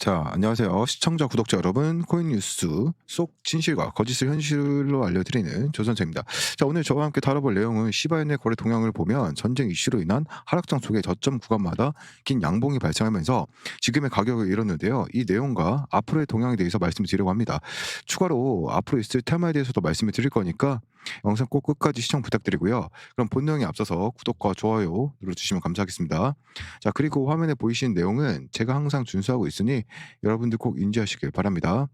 자, 안녕하세요. 시청자, 구독자 여러분, 코인 뉴스 속 진실과 거짓을 현실로 알려드리는 조선재입니다. 자, 오늘 저와 함께 다뤄볼 내용은 시바인의 거래 동향을 보면 전쟁 이슈로 인한 하락장 속의 저점 구간마다 긴 양봉이 발생하면서 지금의 가격을 이뤘는데요. 이 내용과 앞으로의 동향에 대해서 말씀을 드리려고 합니다. 추가로 앞으로 있을 테마에 대해서도 말씀을 드릴 거니까 영상 꼭 끝까지 시청 부탁드리고요. 그럼 본 내용에 앞서서 구독과 좋아요 눌러주시면 감사하겠습니다. 자, 그리고 화면에 보이시는 내용은 제가 항상 준수하고 있으니 여러분들 꼭 인지하시길 바랍니다.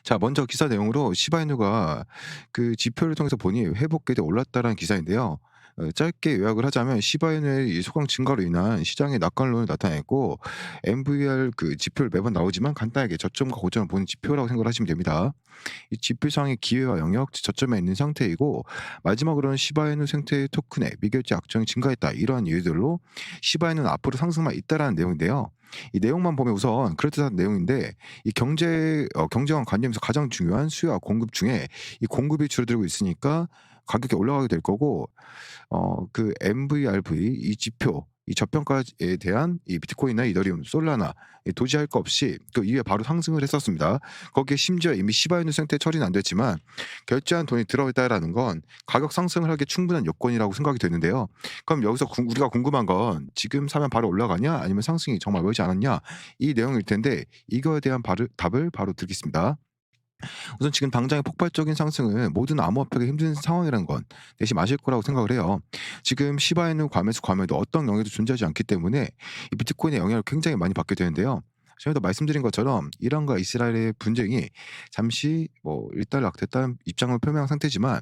자, 먼저 기사 내용으로 시바이누가 그 지표를 통해서 보니 회복 궤도에 올랐다라는 기사인데요. 짧게 요약을 하자면 시바이누의 이 소강 증가로 인한 시장의 낙관론을 나타냈고, MVR 그 지표를 매번 나오지만 간단하게 저점과 고점을 보는 지표라고 생각을 하시면 됩니다. 이 지표상의 기회와 영역, 저점에 있는 상태이고, 마지막으로는 시바이누 생태 토큰의 미결제 악정이 증가했다, 이러한 이유들로 시바이누는 앞으로 상승만 있다라는 내용인데요. 이 내용만 보면 우선 그럴듯한 내용인데, 이 경제학 관점에서 가장 중요한 수요와 공급 중에 이 공급이 줄어들고 있으니까 가격이 올라가게 될 거고, 그 MVRV 이 지표, 이 저평가에 대한 이 비트코인이나 이더리움, 솔라나 이 도지할 거 없이 그 이후에 바로 상승을 했었습니다. 거기에 심지어 이미 시바이누 생태 처리는 안 됐지만 결제한 돈이 들어있다라는 건 가격 상승을 하기에 충분한 요건이라고 생각이 되는데요. 그럼 여기서 우리가 궁금한 건 지금 사면 바로 올라가냐, 아니면 상승이 정말 멀지 않았냐, 이 내용일 텐데, 이거에 대한 답을 바로 드리겠습니다. 우선 지금 당장의 폭발적인 상승은 모든 암호화폐가 힘든 상황이라는 건 내심 아실 거라고 생각을 해요. 지금 시바이누 과매수 과매도 어떤 영향도 존재하지 않기 때문에 이 비트코인의 영향을 굉장히 많이 받게 되는데요. 전에도 말씀드린 것처럼 이란과 이스라엘의 분쟁이 잠시 일단락됐다는 입장을 표명한 상태지만,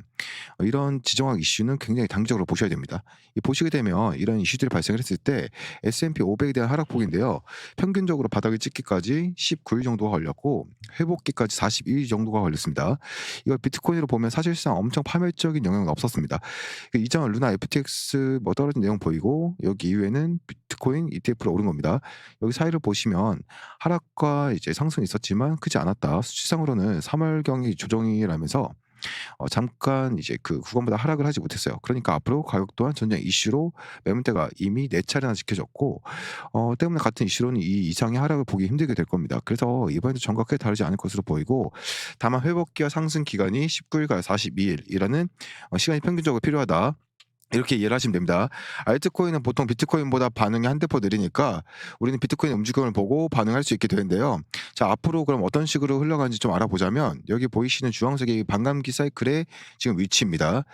이런 지정학 이슈는 굉장히 단기적으로 보셔야 됩니다. 보시게 되면 이런 이슈들이 발생을 했을 때 S&P 500에 대한 하락폭인데요. 평균적으로 바닥을 찍기까지 19일 정도가 걸렸고, 회복기까지 42일 정도가 걸렸습니다. 이걸 비트코인으로 보면 사실상 엄청 파멸적인 영향은 없었습니다. 이전 루나 FTX 떨어진 내용 보이고, 여기 이후에는 비트코인 ETF로 오른 겁니다. 여기 사이를 보시면 하락과 이제 상승이 있었지만 크지 않았다. 수치상으로는 3월경이 조정이라면서 잠깐 이제 그 구간보다 하락을 하지 못했어요. 그러니까 앞으로 가격 또한 전쟁 이슈로 매물대가 이미 4차례나 지켜졌고, 때문에 같은 이슈로는 이 이상의 하락을 보기 힘들게 될 겁니다. 그래서 이번에도 전과 크게 다르지 않을 것으로 보이고, 다만 회복기와 상승 기간이 19일과 42일이라는 시간이 평균적으로 필요하다, 이렇게 이해를 하시면 됩니다. 알트코인은 보통 비트코인보다 반응이 한 대포 느리니까 우리는 비트코인 움직임을 보고 반응할 수 있게 되는데요. 자, 앞으로 그럼 어떤 식으로 흘러가는지 좀 알아보자면, 여기 보이시는 주황색이 반감기 사이클의 지금 위치입니다.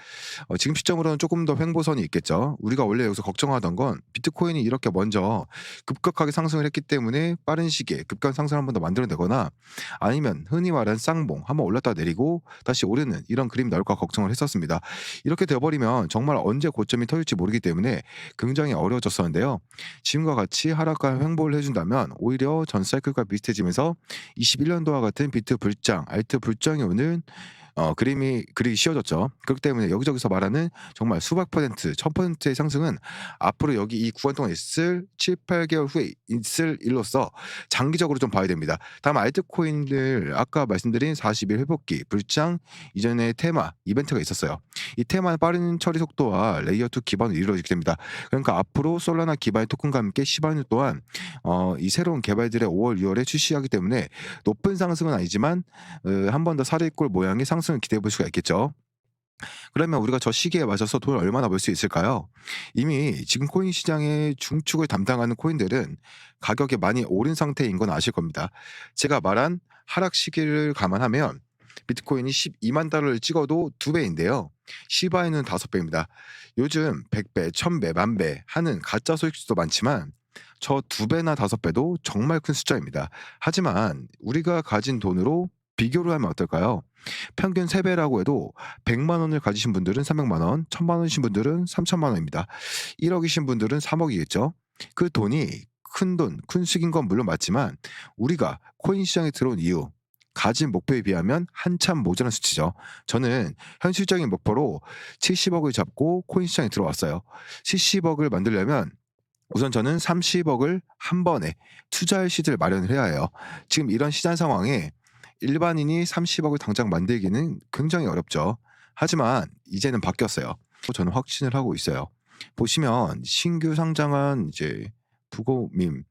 지금 시점으로는 조금 더 횡보선이 있겠죠. 우리가 원래 여기서 걱정하던 건 비트코인이 이렇게 먼저 급격하게 상승을 했기 때문에 빠른 시기에 급간 상승을 한 번 더 만들어내거나, 아니면 흔히 말하는 쌍봉, 한번 올랐다 내리고 다시 오르는 이런 그림이 나올까 걱정을 했었습니다. 이렇게 되어버리면 정말 언제 고점이 터질지 모르기 때문에 굉장히 어려워졌었는데요. 지금과 같이 하락과 횡보를 해준다면 오히려 전 사이클과 비슷해지면서 21년도와 같은 비트 불장, 알트 불장이 오는 그림이 그리기 쉬워졌죠. 그렇기 때문에 여기저기서 말하는 정말 수백 퍼센트, 1000%의 상승은 앞으로 여기 이 구간 동안 있을 7-8개월 후에 있을 일로서 장기적으로 좀 봐야 됩니다. 다만 알트코인들 아까 말씀드린 40일 회복기, 불장 이전에 테마 이벤트가 있었어요. 이 테마는 빠른 처리 속도와 레이어 2 기반으로 이루어지게 됩니다. 그러니까 앞으로 솔라나 기반의 토큰과 함께 시바이누 또한 이 새로운 개발들의 5월, 6월에 출시하기 때문에 높은 상승은 아니지만 한 번 더 사례골 모양의 상승을 기대해 볼 수가 있겠죠. 그러면 우리가 저 시기에 맞춰서 돈을 얼마나 벌 수 있을까요? 이미 지금 코인 시장의 중축을 담당하는 코인들은 가격이 많이 오른 상태인 건 아실 겁니다. 제가 말한 하락 시기를 감안하면 비트코인이 12만 달러를 찍어도 2배인데요. 시바이는 5배입니다. 요즘 100배, 1000배, 만배 하는 가짜 소식도 많지만 저 2배나 5배도 정말 큰 숫자입니다. 하지만 우리가 가진 돈으로 비교를 하면 어떨까요? 평균 3배라고 해도 100만 원을 가지신 분들은 300만 원, 1000만 원이신 분들은 3000만 원입니다. 1억이신 분들은 3억이겠죠. 그 돈이 큰 돈, 큰 수익인 건 물론 맞지만 우리가 코인 시장에 들어온 이유, 가진 목표에 비하면 한참 모자란 수치죠. 저는 현실적인 목표로 70억을 잡고 코인 시장에 들어왔어요. 70억을 만들려면 우선 저는 30억을 한 번에 투자할 시드를 마련을 해야 해요. 지금 이런 시장 상황에 일반인이 30억을 당장 만들기는 굉장히 어렵죠. 하지만 이제는 바뀌었어요. 저는 확신을 하고 있어요. 보시면 신규 상장한 이제 부고밈,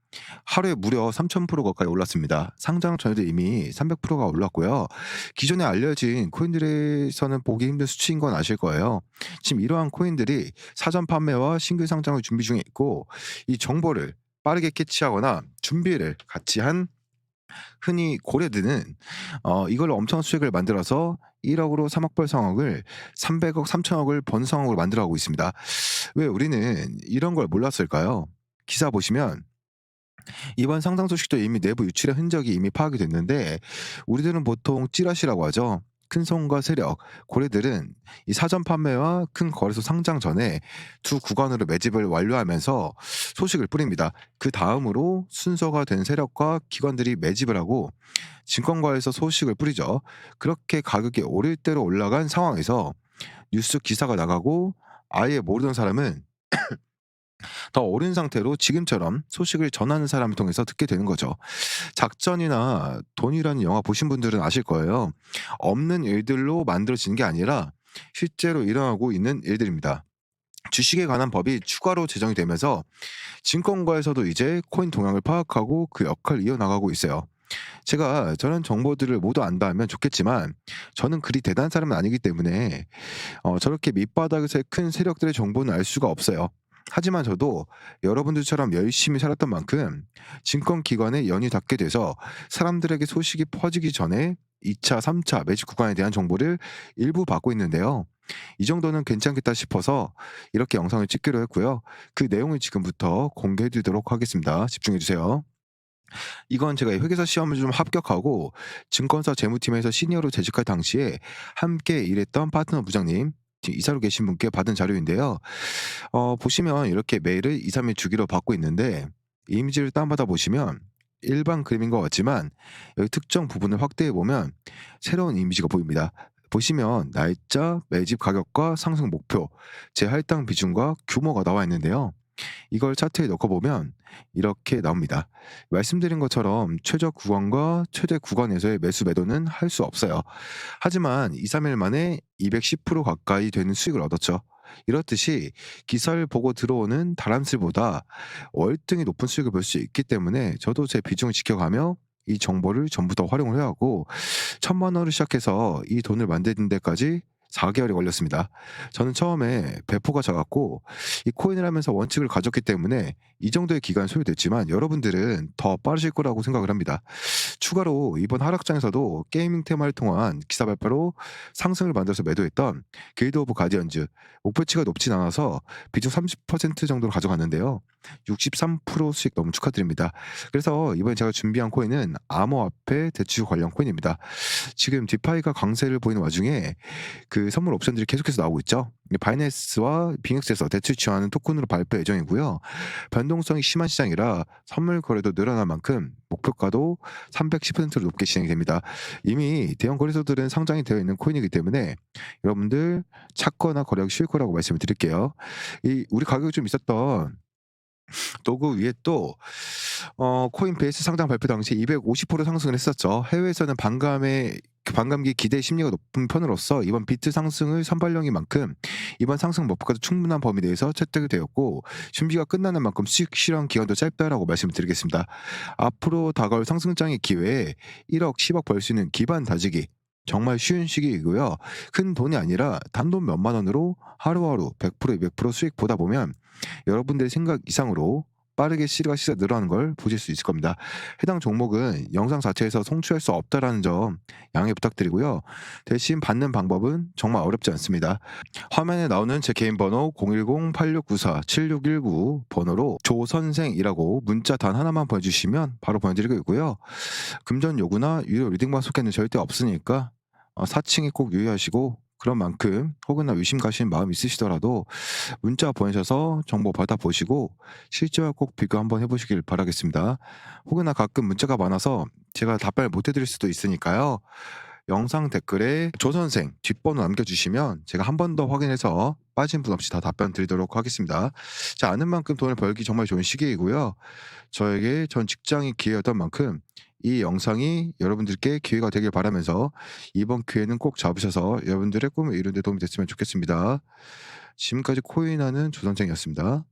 하루에 무려 3,000% 가까이 올랐습니다. 상장 전에도 이미 300%가 올랐고요. 기존에 알려진 코인들에서는 보기 힘든 수치인 건 아실 거예요. 지금 이러한 코인들이 사전 판매와 신규 상장을 준비 중에 있고 이 정보를 빠르게 캐치하거나 준비를 같이 한 흔히 고래드는 이걸로 엄청난 수익을 만들어서 1억으로 3억 벌 상황을 300억, 3천억을 번 상황으로 만들어가고 있습니다. 왜 우리는 이런 걸 몰랐을까요? 기사 보시면 이번 상장 소식도 이미 내부 유출의 흔적이 이미 파악이 됐는데 우리들은 보통 찌라시라고 하죠. 큰 손과 세력, 고래들은 이 사전 판매와 큰 거래소 상장 전에 두 구간으로 매집을 완료하면서 소식을 뿌립니다. 그 다음으로 순서가 된 세력과 기관들이 매집을 하고 증권가에서 소식을 뿌리죠. 그렇게 가격이 오를 대로 올라간 상황에서 뉴스 기사가 나가고 아예 모르던 사람은 더 오른 상태로 지금처럼 소식을 전하는 사람을 통해서 듣게 되는 거죠. 작전이나 돈이라는 영화 보신 분들은 아실 거예요. 없는 일들로 만들어지는 게 아니라 실제로 일어나고 있는 일들입니다. 주식에 관한 법이 추가로 제정이 되면서 증권가에서도 이제 코인 동향을 파악하고 그 역할을 이어나가고 있어요. 제가 저런 정보들을 모두 안다 하면 좋겠지만 저는 그리 대단한 사람은 아니기 때문에 저렇게 밑바닥에서의 큰 세력들의 정보는 알 수가 없어요. 하지만 저도 여러분들처럼 열심히 살았던 만큼 증권기관에 연이 닿게 돼서 사람들에게 소식이 퍼지기 전에 2차, 3차 매집 구간에 대한 정보를 일부 받고 있는데요. 이 정도는 괜찮겠다 싶어서 이렇게 영상을 찍기로 했고요. 그 내용을 지금부터 공개해 드리도록 하겠습니다. 집중해 주세요. 이건 제가 회계사 시험을 좀 합격하고 증권사 재무팀에서 시니어로 재직할 당시에 함께 일했던 파트너 부장님, 지금 이사로 계신 분께 받은 자료인데요. 보시면 이렇게 메일을 2-3일 주기로 받고 있는데 이미지를 다운받아 보시면 일반 그림인 것 같지만 여기 특정 부분을 확대해 보면 새로운 이미지가 보입니다. 보시면 날짜, 매집 가격과 상승 목표, 재할당 비중과 규모가 나와 있는데요. 이걸 차트에 넣고 보면 이렇게 나옵니다. 말씀드린 것처럼 최저 구간과 최대 구간에서의 매수 매도는 할 수 없어요. 하지만 2-3일 만에 210% 가까이 되는 수익을 얻었죠. 이렇듯이 기사를 보고 들어오는 다람쥐보다 월등히 높은 수익을 볼 수 있기 때문에 저도 제 비중을 지켜가며 이 정보를 전부 다 활용을 해야 하고 1,000만 원을 시작해서 이 돈을 만드는 데까지 4개월이 걸렸습니다. 저는 처음에 배포가 작았고 이 코인을 하면서 원칙을 가졌기 때문에 이 정도의 기간이 소요됐지만 여러분들은 더 빠르실 거라고 생각을 합니다. 추가로 이번 하락장에서도 게이밍 테마를 통한 기사 발표로 상승을 만들어서 매도했던 길드 오브 가디언즈 목표치가 높진 않아서 비중 30% 정도로 가져갔는데요. 63% 수익 너무 축하드립니다. 그래서 이번에 제가 준비한 코인은 암호화폐 대출 관련 코인입니다. 지금 디파이가 강세를 보이는 와중에 그 선물 옵션들이 계속해서 나오고 있죠. 바이낸스와 빙엑스에서 대출 지원하는 토큰으로 발표 예정이고요. 변동성이 심한 시장이라 선물 거래도 늘어난 만큼 목표가도 310%로 높게 진행이 됩니다. 이미 대형 거래소들은 상장이 되어 있는 코인이기 때문에 여러분들 찾거나 거래하기 쉬울 거라고 말씀을 드릴게요. 이 우리 가격이 좀 있었던 그 위에 또 코인베이스 상장 발표 당시 250% 상승을 했었죠. 해외에서는 반감기 기대 심리가 높은 편으로서 이번 비트 상승을 선발령인 만큼 이번 상승 목표가도 충분한 범위 내에서 채택이 되었고 준비가 끝나는 만큼 수익 실현 기간도 짧다라고 말씀을 드리겠습니다. 앞으로 다가올 상승장의 기회에 1억, 10억 벌 수 있는 기반 다지기 정말 쉬운 시기이고요. 큰 돈이 아니라 단돈 몇만 원으로 하루하루 100%, 200% 수익 보다 보면 여러분들의 생각 이상으로 빠르게 시가시가 늘어나는 걸 보실 수 있을 겁니다. 해당 종목은 영상 자체에서 송출할 수 없다라는 점 양해 부탁드리고요. 대신 받는 방법은 정말 어렵지 않습니다. 화면에 나오는 제 개인 번호 010-8694-7619 번호로 조선생이라고 문자 단 하나만 보내주시면 바로 보내드리고 있고요. 금전 요구나 유료 리딩방 속에는 절대 없으니까 사칭에 꼭 유의하시고 그런 만큼 혹은 의심 가시는 마음 있으시더라도 문자 보내셔서 정보 받아보시고 실제와 꼭 비교 한번 해보시길 바라겠습니다. 혹은 가끔 문자가 많아서 제가 답변을 못 해드릴 수도 있으니까요. 영상 댓글에 조선생 뒷번호 남겨주시면 제가 한 번 더 확인해서 빠진 분 없이 다 답변 드리도록 하겠습니다. 자, 아는 만큼 돈을 벌기 정말 좋은 시기이고요. 저에게 전 직장이 기회였던 만큼 이 영상이 여러분들께 기회가 되길 바라면서 이번 기회는 꼭 잡으셔서 여러분들의 꿈을 이루는 데 도움이 됐으면 좋겠습니다. 지금까지 코인하는 조선생이었습니다.